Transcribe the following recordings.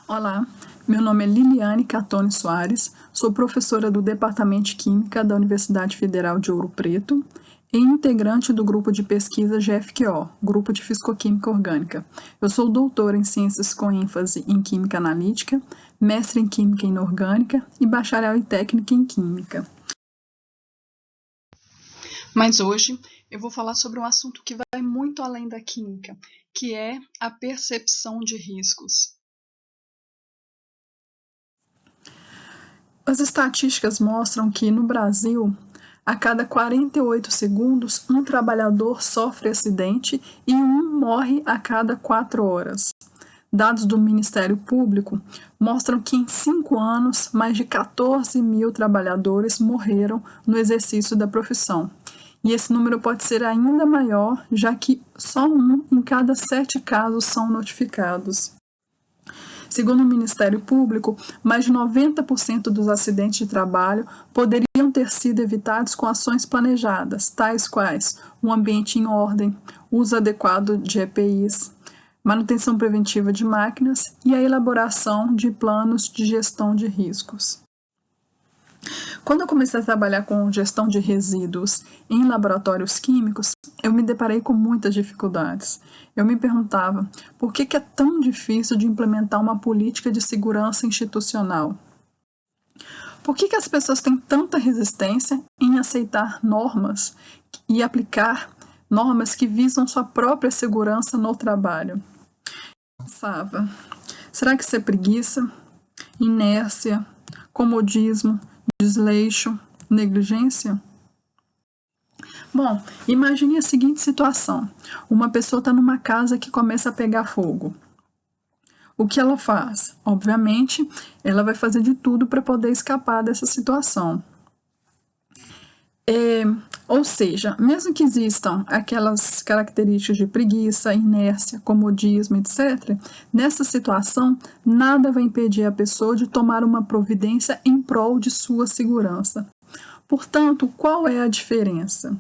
Olá, meu nome é Liliane Catone Soares, sou professora do Departamento de Química da Universidade Federal de Ouro Preto e integrante do grupo de pesquisa GFQO, Grupo de Fisicoquímica Orgânica. Eu sou doutora em Ciências com ênfase em Química Analítica, mestre em Química Inorgânica e bacharel em Técnica em Química. Mas hoje eu vou falar sobre um assunto que vai muito além da química, que é a percepção de riscos. As estatísticas mostram que, no Brasil, a cada 48 segundos, um trabalhador sofre acidente e um morre a cada 4 horas. Dados do Ministério Público mostram que, em 5 anos, mais de 14 mil trabalhadores morreram no exercício da profissão. E esse número pode ser ainda maior, já que só um em cada 7 casos são notificados. Segundo o Ministério Público, mais de 90% dos acidentes de trabalho poderiam ter sido evitados com ações planejadas, tais quais um ambiente em ordem, uso adequado de EPIs, manutenção preventiva de máquinas e a elaboração de planos de gestão de riscos. Quando eu comecei a trabalhar com gestão de resíduos em laboratórios químicos, eu me deparei com muitas dificuldades. Eu me perguntava por que é tão difícil de implementar uma política de segurança institucional? Por que as pessoas têm tanta resistência em aceitar normas e aplicar normas que visam sua própria segurança no trabalho? Eu pensava, será que isso é preguiça, inércia, comodismo, desleixo, negligência? Bom, imagine a seguinte situação: uma pessoa está numa casa que começa a pegar fogo. O que ela faz? Obviamente, ela vai fazer de tudo para poder escapar dessa situação. Ou seja, mesmo que existam aquelas características de preguiça, inércia, comodismo, etc., nessa situação, nada vai impedir a pessoa de tomar uma providência em prol de sua segurança. Portanto, qual é a diferença?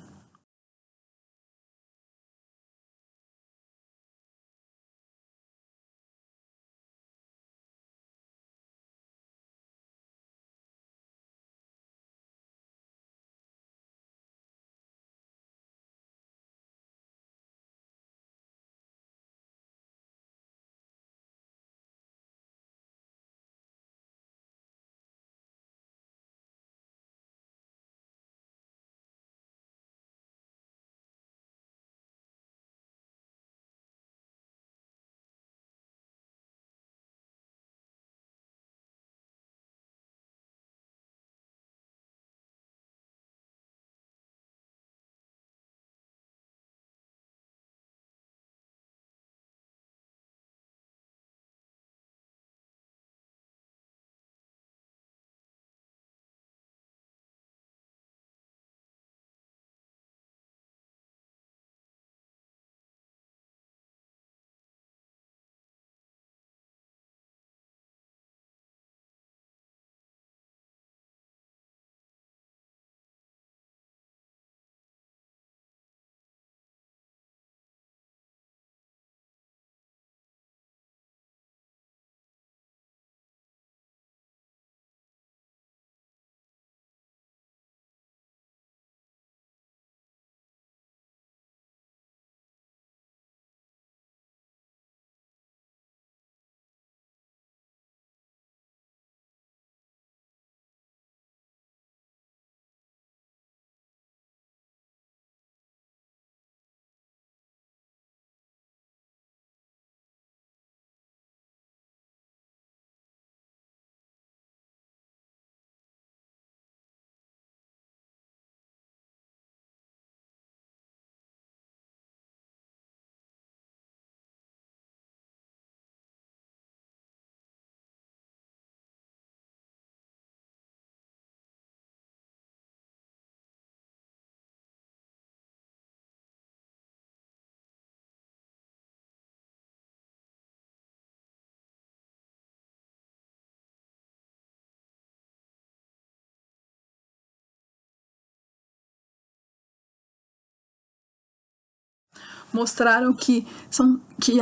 mostraram que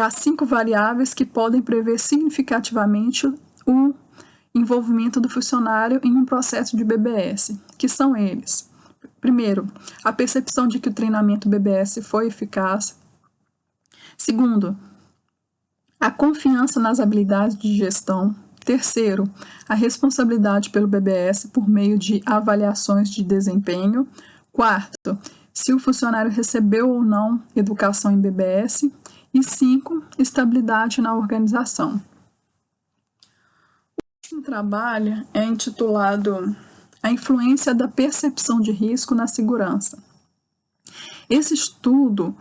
há 5 variáveis que podem prever significativamente o envolvimento do funcionário em um processo de BBS, que são eles. Primeiro, a percepção de que o treinamento BBS foi eficaz. Segundo, a confiança nas habilidades de gestão. Terceiro, a responsabilidade pelo BBS por meio de avaliações de desempenho. Quarto, se o funcionário recebeu ou não educação em BBS. E 5, estabilidade na organização. O último trabalho é intitulado A influência da percepção de risco na segurança. Esse estudo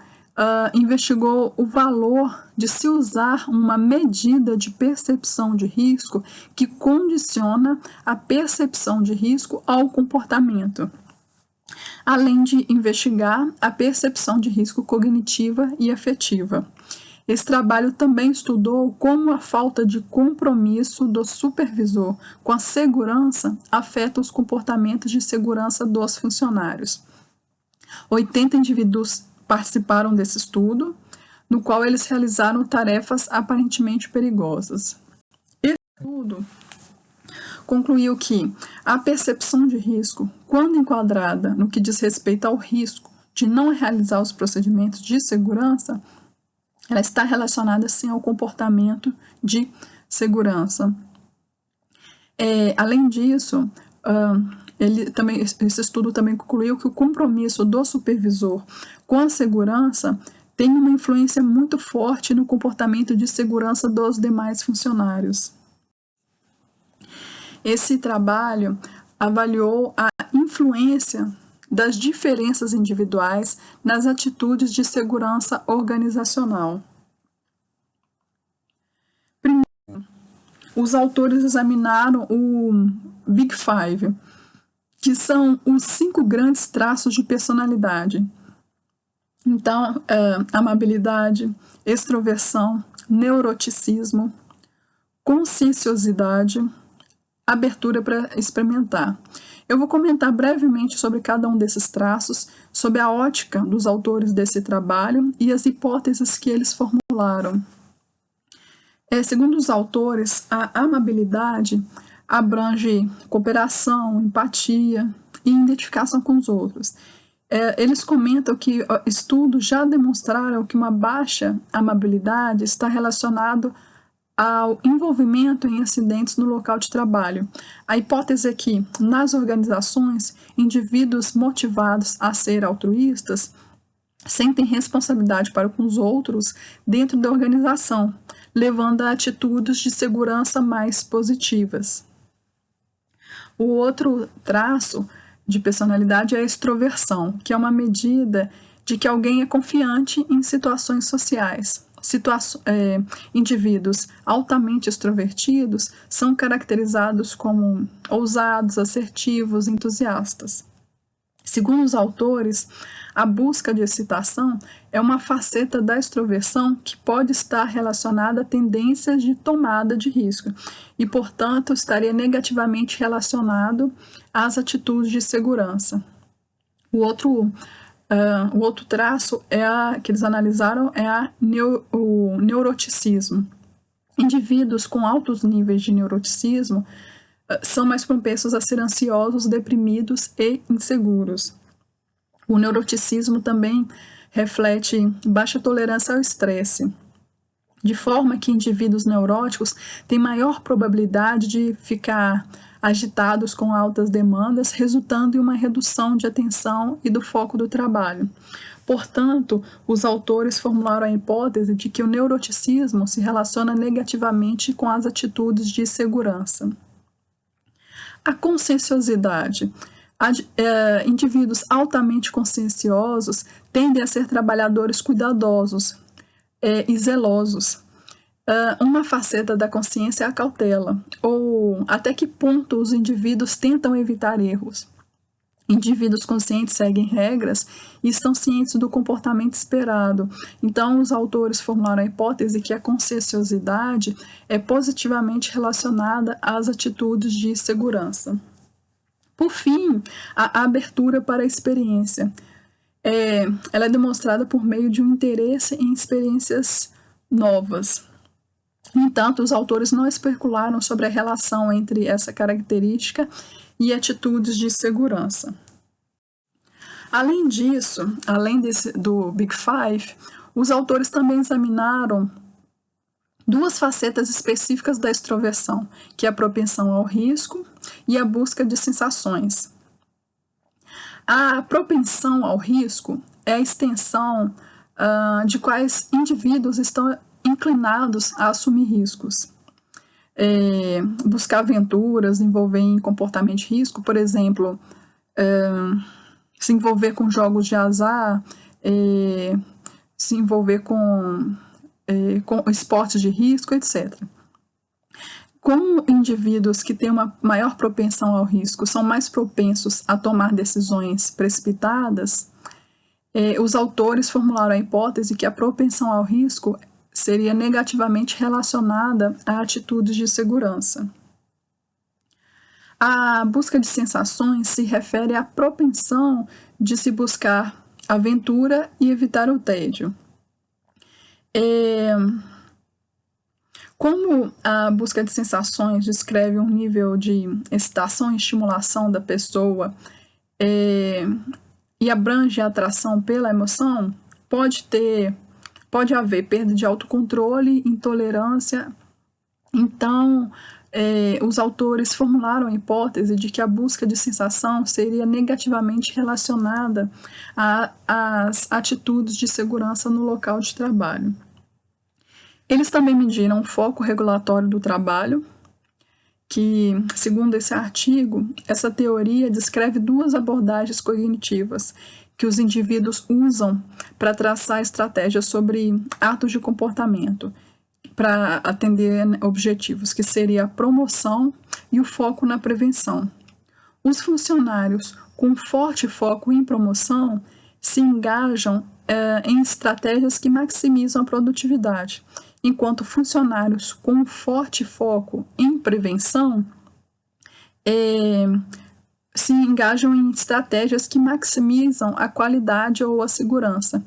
investigou o valor de se usar uma medida de percepção de risco que condiciona a percepção de risco ao comportamento, além de investigar a percepção de risco cognitiva e afetiva. Esse trabalho também estudou como a falta de compromisso do supervisor com a segurança afeta os comportamentos de segurança dos funcionários. 80 indivíduos participaram desse estudo, no qual eles realizaram tarefas aparentemente perigosas. Esse estudo concluiu que a percepção de risco, quando enquadrada no que diz respeito ao risco de não realizar os procedimentos de segurança, ela está relacionada sim ao comportamento de segurança. Além disso, esse estudo também concluiu que o compromisso do supervisor com a segurança tem uma influência muito forte no comportamento de segurança dos demais funcionários. Esse trabalho avaliou a influência das diferenças individuais nas atitudes de segurança organizacional. Primeiro, os autores examinaram o Big Five, que são os 5 grandes traços de personalidade. Então, amabilidade, extroversão, neuroticismo, conscienciosidade, abertura para experimentar. Eu vou comentar brevemente sobre cada um desses traços, sob a ótica dos autores desse trabalho e as hipóteses que eles formularam. Segundo os autores, a amabilidade abrange cooperação, empatia e identificação com os outros. Eles comentam que estudos já demonstraram que uma baixa amabilidade está relacionado ao envolvimento em acidentes no local de trabalho. A hipótese é que, nas organizações, indivíduos motivados a ser altruístas sentem responsabilidade para com os outros dentro da organização, levando a atitudes de segurança mais positivas. O outro traço de personalidade é a extroversão, que é uma medida de que alguém é confiante em situações sociais. Indivíduos altamente extrovertidos são caracterizados como ousados, assertivos, entusiastas. Segundo os autores, a busca de excitação é uma faceta da extroversão que pode estar relacionada a tendências de tomada de risco e, portanto, estaria negativamente relacionado às atitudes de segurança. O outro traço que eles analisaram é o neuroticismo. Indivíduos com altos níveis de neuroticismo são mais propensos a ser ansiosos, deprimidos e inseguros. O neuroticismo também reflete baixa tolerância ao estresse, de forma que indivíduos neuróticos têm maior probabilidade de ficar agitados com altas demandas, resultando em uma redução de atenção e do foco do trabalho. Portanto, os autores formularam a hipótese de que o neuroticismo se relaciona negativamente com as atitudes de segurança. A conscienciosidade. Indivíduos altamente conscienciosos tendem a ser trabalhadores cuidadosos e zelosos. Uma faceta da consciência é a cautela, ou até que ponto os indivíduos tentam evitar erros. Indivíduos conscientes seguem regras e estão cientes do comportamento esperado. Então, os autores formularam a hipótese que a conscienciosidade é positivamente relacionada às atitudes de segurança. Por fim, a abertura para a experiência. ela é demonstrada por meio de um interesse em experiências novas. No entanto, os autores não especularam sobre a relação entre essa característica e atitudes de segurança. Além disso, do Big Five, os autores também examinaram duas facetas específicas da extroversão, que é a propensão ao risco e a busca de sensações. A propensão ao risco é a extensão de quais indivíduos estão inclinados a assumir riscos. Buscar aventuras, envolver em comportamento de risco, por exemplo, se envolver com jogos de azar, se envolver com esportes de risco, etc. Como indivíduos que têm uma maior propensão ao risco são mais propensos a tomar decisões precipitadas, os autores formularam a hipótese que a propensão ao risco seria negativamente relacionada a atitudes de segurança. A busca de sensações se refere à propensão de se buscar aventura e evitar o tédio. Como a busca de sensações descreve um nível de excitação e estimulação da pessoa e abrange a atração pela emoção, pode haver perda de autocontrole, intolerância. Então, os autores formularam a hipótese de que a busca de sensação seria negativamente relacionada às atitudes de segurança no local de trabalho. Eles também mediram o foco regulatório do trabalho, que, segundo esse artigo, essa teoria descreve duas abordagens cognitivas que os indivíduos usam para traçar estratégias sobre atos de comportamento, para atender objetivos, que seria a promoção e o foco na prevenção. Os funcionários com forte foco em promoção se engajam em estratégias que maximizam a produtividade, enquanto funcionários com forte foco em prevenção se engajam em estratégias que maximizam a qualidade ou a segurança.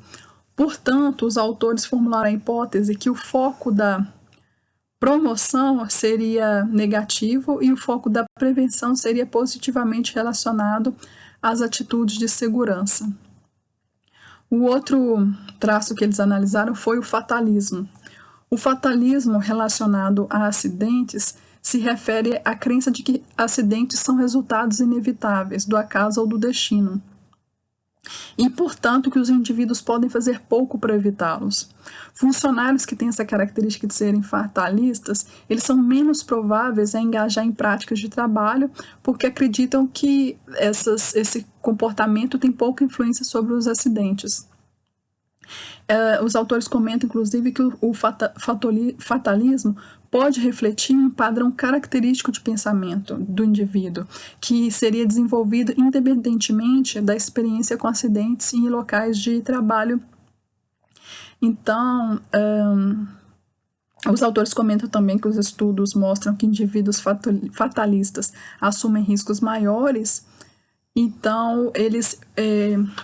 Portanto, os autores formularam a hipótese que o foco da promoção seria negativo e o foco da prevenção seria positivamente relacionado às atitudes de segurança. O outro traço que eles analisaram foi o fatalismo. O fatalismo relacionado a acidentes se refere à crença de que acidentes são resultados inevitáveis do acaso ou do destino, e, portanto, que os indivíduos podem fazer pouco para evitá-los. Funcionários que têm essa característica de serem fatalistas, eles são menos prováveis a engajar em práticas de trabalho, porque acreditam que esse comportamento tem pouca influência sobre os acidentes. Os autores comentam, inclusive, que o fatalismo pode refletir um padrão característico de pensamento do indivíduo, que seria desenvolvido independentemente da experiência com acidentes em locais de trabalho. Então, os autores comentam também que os estudos mostram que indivíduos fatalistas assumem riscos maiores. Então, eles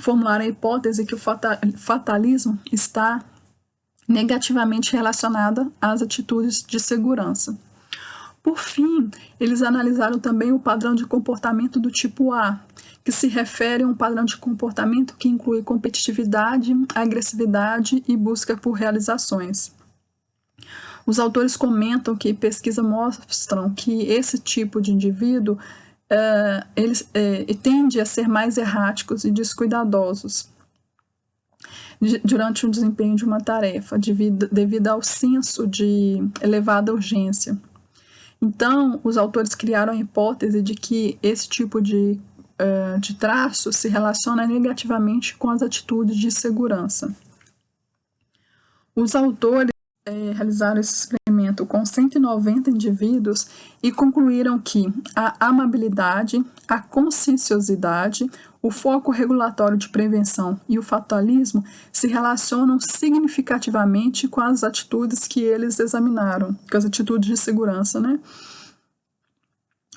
formularam a hipótese que o fatalismo está negativamente relacionado às atitudes de segurança. Por fim, eles analisaram também o padrão de comportamento do tipo A, que se refere a um padrão de comportamento que inclui competitividade, agressividade e busca por realizações. Os autores comentam que pesquisas mostram que esse tipo de indivíduo eles tendem a ser mais erráticos e descuidadosos durante o desempenho de uma tarefa, devido ao senso de elevada urgência. Então, os autores criaram a hipótese de que esse tipo de traço se relaciona negativamente com as atitudes de segurança. Os autores realizaram esse experimento com 190 indivíduos e concluíram que a amabilidade, a conscienciosidade, o foco regulatório de prevenção e o fatalismo se relacionam significativamente com as atitudes que eles examinaram, com as atitudes de segurança, né?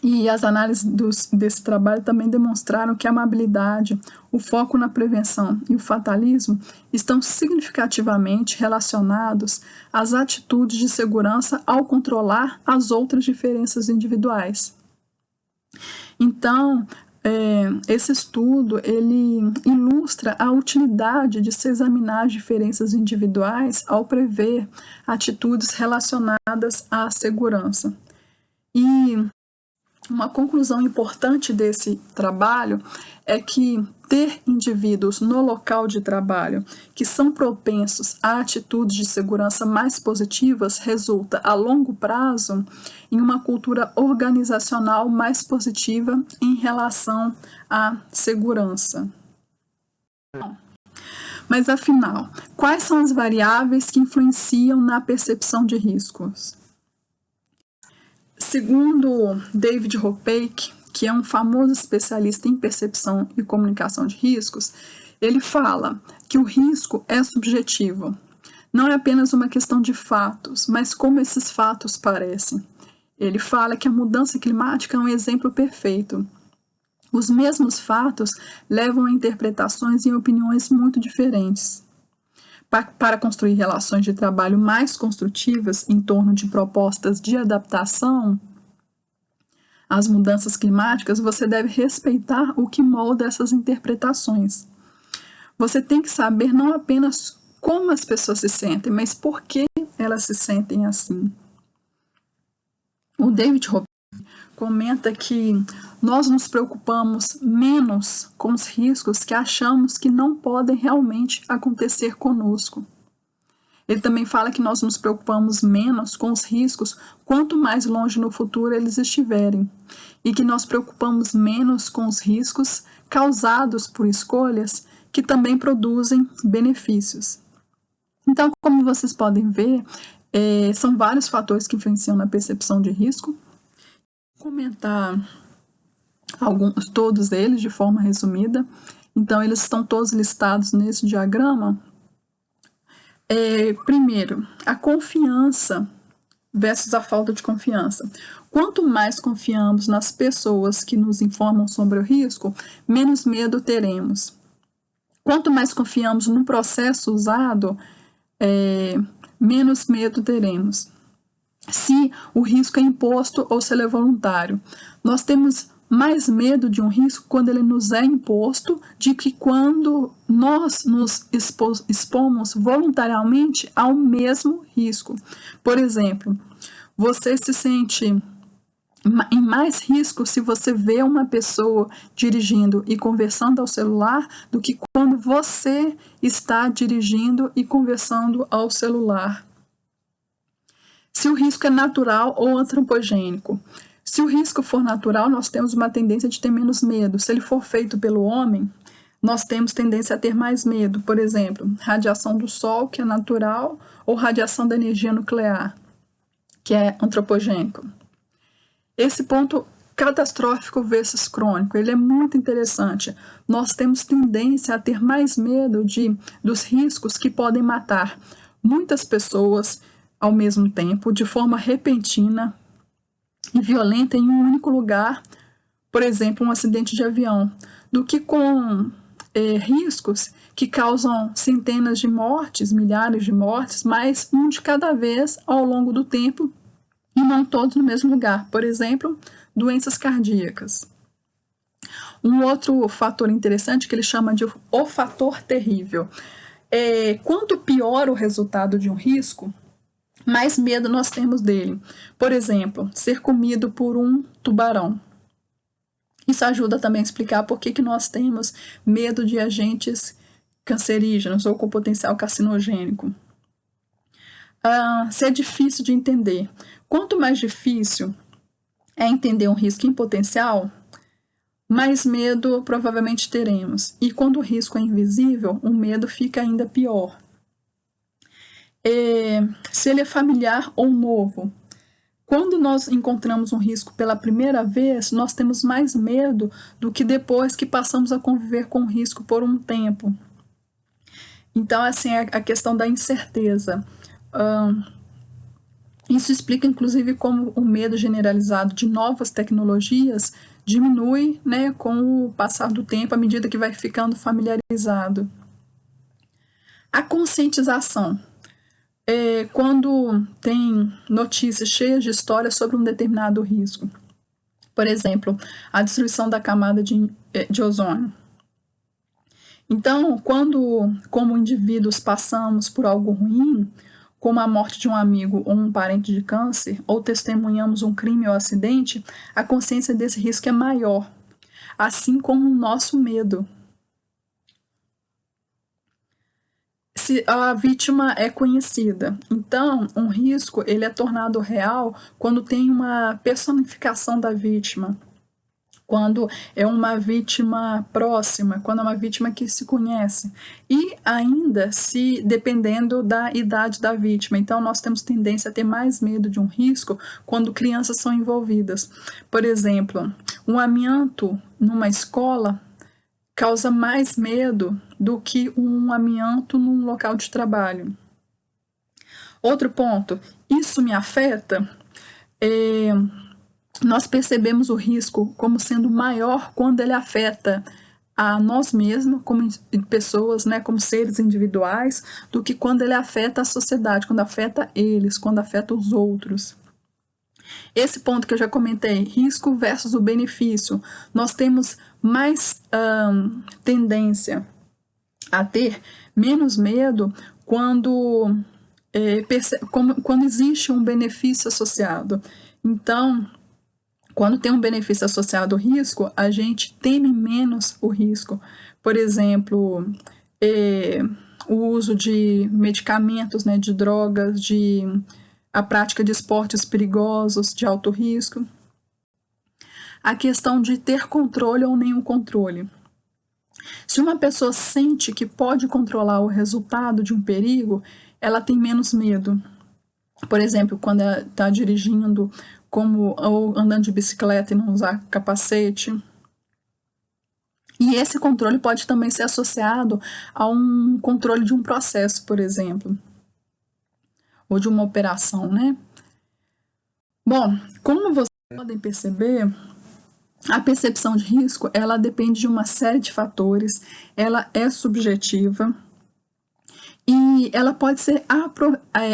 E as análises desse trabalho também demonstraram que a amabilidade, o foco na prevenção e o fatalismo estão significativamente relacionados às atitudes de segurança ao controlar as outras diferenças individuais. Então, esse estudo ele ilustra a utilidade de se examinar as diferenças individuais ao prever atitudes relacionadas à segurança. E uma conclusão importante desse trabalho é que ter indivíduos no local de trabalho que são propensos a atitudes de segurança mais positivas resulta, a longo prazo, em uma cultura organizacional mais positiva em relação à segurança. Mas, afinal, quais são as variáveis que influenciam na percepção de riscos? Segundo David Hopeik, que é um famoso especialista em percepção e comunicação de riscos, ele fala que o risco é subjetivo. Não é apenas uma questão de fatos, mas como esses fatos parecem. Ele fala que a mudança climática é um exemplo perfeito. Os mesmos fatos levam a interpretações e opiniões muito diferentes. Para construir relações de trabalho mais construtivas em torno de propostas de adaptação às mudanças climáticas, você deve respeitar o que molda essas interpretações. Você tem que saber não apenas como as pessoas se sentem, mas por que elas se sentem assim. O David Hopeik comenta que nós nos preocupamos menos com os riscos que achamos que não podem realmente acontecer conosco. Ele também fala que nós nos preocupamos menos com os riscos quanto mais longe no futuro eles estiverem, e que nós preocupamos menos com os riscos causados por escolhas que também produzem benefícios. Então, como vocês podem ver, são vários fatores que influenciam na percepção de risco. Vou comentar todos eles de forma resumida. Então, eles estão todos listados nesse diagrama. Primeiro, a confiança versus a falta de confiança. Quanto mais confiamos nas pessoas que nos informam sobre o risco, menos medo teremos. Quanto mais confiamos no processo usado, menos medo teremos. Se o risco é imposto ou se ele é voluntário, nós temos mais medo de um risco quando ele nos é imposto do que quando nós nos expomos voluntariamente ao mesmo risco. Por exemplo, você se sente em mais risco se você vê uma pessoa dirigindo e conversando ao celular do que quando você está dirigindo e conversando ao celular. Se o risco é natural ou antropogênico. Se o risco for natural, nós temos uma tendência de ter menos medo. Se ele for feito pelo homem, nós temos tendência a ter mais medo. Por exemplo, radiação do sol, que é natural, ou radiação da energia nuclear, que é antropogênico. Esse ponto catastrófico versus crônico, ele é muito interessante. Nós temos tendência a ter mais medo dos riscos que podem matar muitas pessoas ao mesmo tempo, de forma repentina e violenta em um único lugar, por exemplo, um acidente de avião, do que com riscos que causam centenas de mortes, milhares de mortes, mas um de cada vez ao longo do tempo e não todos no mesmo lugar. Por exemplo, doenças cardíacas. Um outro fator interessante que ele chama de o fator terrível. Quanto pior o resultado de um risco, mais medo nós temos dele. Por exemplo, ser comido por um tubarão. Isso ajuda também a explicar por que nós temos medo de agentes cancerígenos ou com potencial carcinogênico. Se é difícil de entender. Quanto mais difícil é entender um risco em potencial, mais medo provavelmente teremos. E quando o risco é invisível, o medo fica ainda pior. Se ele é familiar ou novo. Quando nós encontramos um risco pela primeira vez, nós temos mais medo do que depois que passamos a conviver com o risco por um tempo. Então, assim, é a questão da incerteza. Isso explica, inclusive, como o medo generalizado de novas tecnologias diminui, né, com o passar do tempo, à medida que vai ficando familiarizado. A conscientização. Quando tem notícias cheias de histórias sobre um determinado risco. Por exemplo, a destruição da camada de ozônio. Então, quando, como indivíduos, passamos por algo ruim, como a morte de um amigo ou um parente de câncer, ou testemunhamos um crime ou acidente, a consciência desse risco é maior, assim como o nosso medo. Se a vítima é conhecida, então um risco ele é tornado real quando tem uma personificação da vítima. Quando é uma vítima próxima, quando é uma vítima que se conhece. E ainda se dependendo da idade da vítima. Então, nós temos tendência a ter mais medo de um risco quando crianças são envolvidas. Por exemplo, um amianto numa escola causa mais medo do que um amianto num local de trabalho. Outro ponto, isso me afeta? Nós percebemos o risco como sendo maior quando ele afeta a nós mesmos, como pessoas, né, como seres individuais, do que quando ele afeta a sociedade, quando afeta eles, quando afeta os outros. Esse ponto que eu já comentei, risco versus o benefício, nós temos mais tendência a ter menos medo quando, quando existe um benefício associado. Então, quando tem um benefício associado ao risco, a gente teme menos o risco. Por exemplo, o uso de medicamentos, né, de drogas, a prática de esportes perigosos, de alto risco. A questão de ter controle ou nenhum controle. Se uma pessoa sente que pode controlar o resultado de um perigo, ela tem menos medo. Por exemplo, quando ela está dirigindo ou andando de bicicleta e não usar capacete. E esse controle pode também ser associado a um controle de um processo, por exemplo, ou de uma operação, né? Bom, como vocês podem perceber, a percepção de risco, ela depende de uma série de fatores, ela é subjetiva, e ela pode ser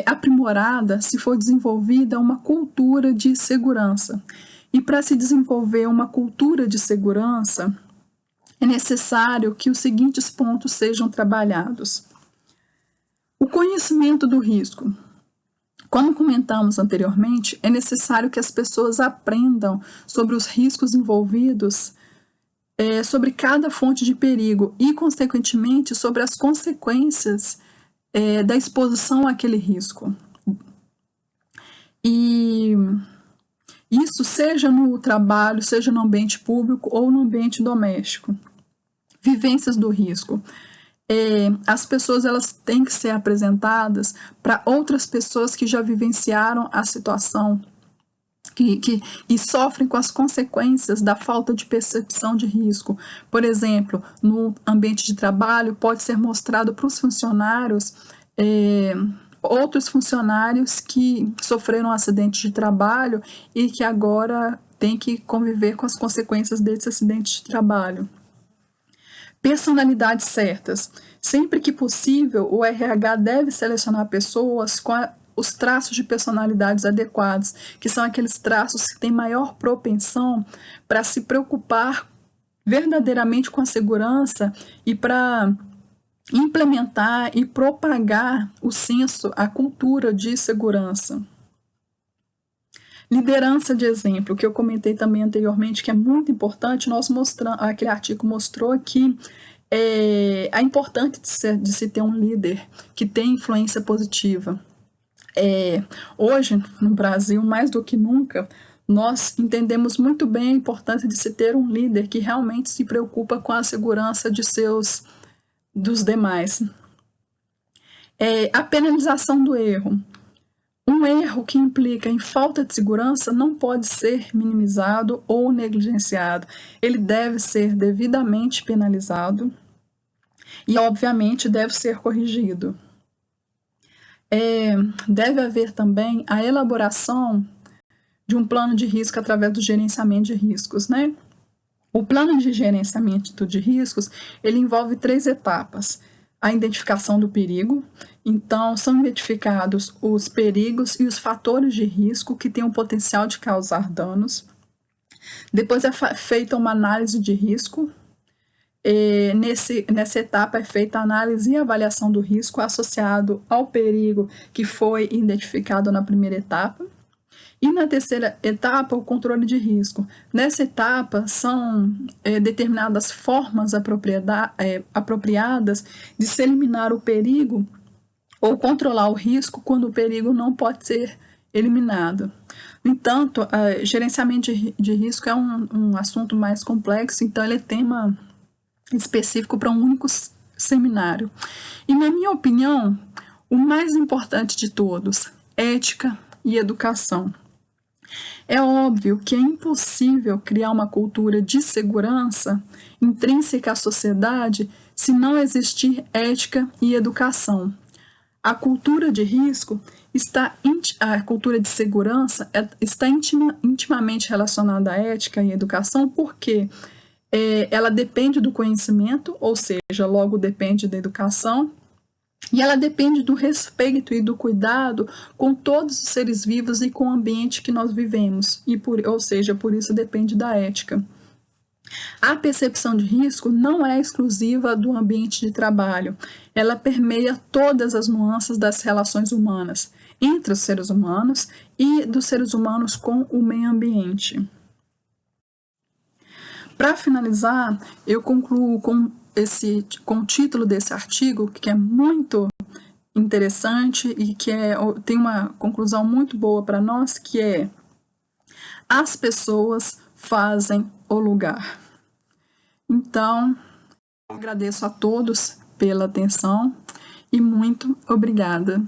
aprimorada se for desenvolvida uma cultura de segurança. E para se desenvolver uma cultura de segurança, é necessário que os seguintes pontos sejam trabalhados. O conhecimento do risco. Como comentamos anteriormente, é necessário que as pessoas aprendam sobre os riscos envolvidos, sobre cada fonte de perigo e, consequentemente, sobre as consequências da exposição àquele risco. E isso seja no trabalho, seja no ambiente público ou no ambiente doméstico. Vivências do risco. As pessoas elas têm que ser apresentadas para outras pessoas que já vivenciaram a situação e sofrem com as consequências da falta de percepção de risco. Por exemplo, no ambiente de trabalho, pode ser mostrado para os funcionários, outros funcionários que sofreram um acidente de trabalho e que agora têm que conviver com as consequências desse acidente de trabalho. Personalidades certas. Sempre que possível, o RH deve selecionar pessoas com os traços de personalidades adequados, que são aqueles traços que têm maior propensão para se preocupar verdadeiramente com a segurança e para implementar e propagar o senso, a cultura de segurança. Liderança de exemplo, que eu comentei também anteriormente, que é muito importante, aquele artigo mostrou que é importante de se ter um líder que tem influência positiva. Hoje, no Brasil, mais do que nunca, nós entendemos muito bem a importância de se ter um líder que realmente se preocupa com a segurança dos demais. A penalização do erro. Um erro que implica em falta de segurança não pode ser minimizado ou negligenciado. Ele deve ser devidamente penalizado e, obviamente, deve ser corrigido. Deve haver também a elaboração de um plano de risco através do gerenciamento de riscos, né? O plano de gerenciamento de riscos, ele envolve 3 etapas. A identificação do perigo, então são identificados os perigos e os fatores de risco que têm o potencial de causar danos. Depois é feita uma análise de risco. Nessa etapa é feita a análise e avaliação do risco associado ao perigo que foi identificado na primeira etapa. E na terceira etapa, o controle de risco. Nessa etapa, são determinadas formas apropriadas de se eliminar o perigo ou controlar o risco quando o perigo não pode ser eliminado. No entanto, gerenciamento de risco é um assunto mais complexo, então ele é tema específico para um único seminário. E, na minha opinião, o mais importante de todos, ética e educação. É óbvio que é impossível criar uma cultura de segurança intrínseca à sociedade se não existir ética e educação. A cultura de risco a cultura de segurança está intimamente relacionada à ética e educação porque ela depende do conhecimento, ou seja, logo depende da educação, e ela depende do respeito e do cuidado com todos os seres vivos e com o ambiente que nós vivemos, ou seja, por isso depende da ética. A percepção de risco não é exclusiva do ambiente de trabalho, ela permeia todas as nuances das relações humanas, entre os seres humanos e dos seres humanos com o meio ambiente. Para finalizar, eu concluo com o título desse artigo, que é muito interessante e que tem uma conclusão muito boa para nós, que é: as pessoas fazem o lugar. Então, agradeço a todos pela atenção e muito obrigada.